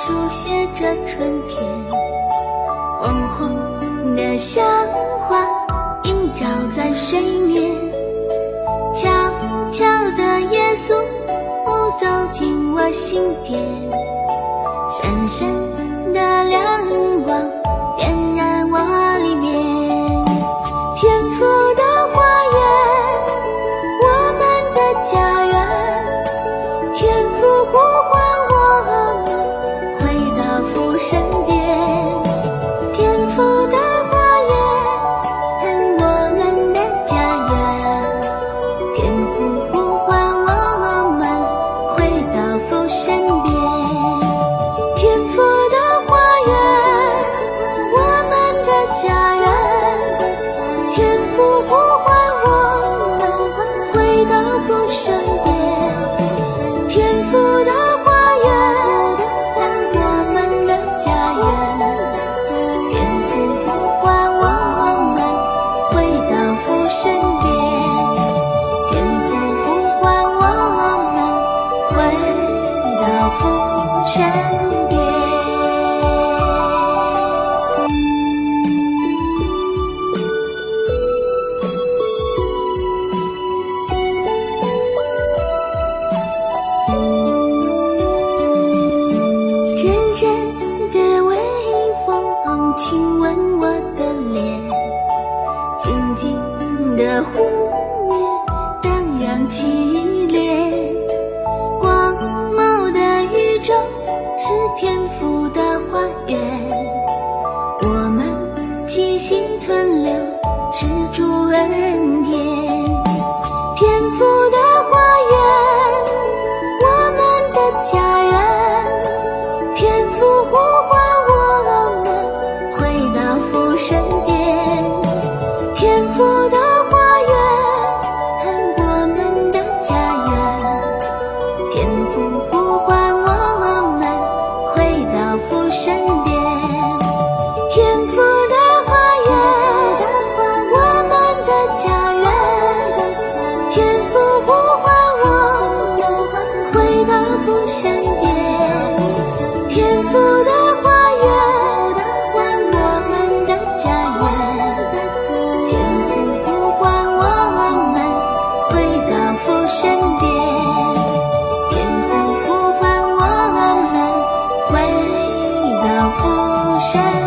书写着春天，红红的小花映照在水面，悄悄的耶稣走进我心田，深深的亮光点燃我里面，天父的花园，我们的家园，天父呼唤我们回到父身边，天父的花园，我们的家园，天父呼唤我们回到父身边，天父的花园，我们的家园，天父呼唤我们回到父身边，天父的花园，我们的家园，天父呼唤我们回到父身边，天父呼唤我们回到父身边。阵阵的微风亲吻我的脸，静静的湖面荡漾激烈，光眸的宇宙是天父的花园，我们栖息存留是主恩典，天父的花园，我们的家园，天父呼唤我们回到父身边，天父的花园，我们的家园，天父呼唤我们回到父身边，天父的花园，我们的家园，天父呼唤我们回到父身边，天父的花园，我们的家园，天父呼唤我们回到父身边，天父呼唤我们回到父身边。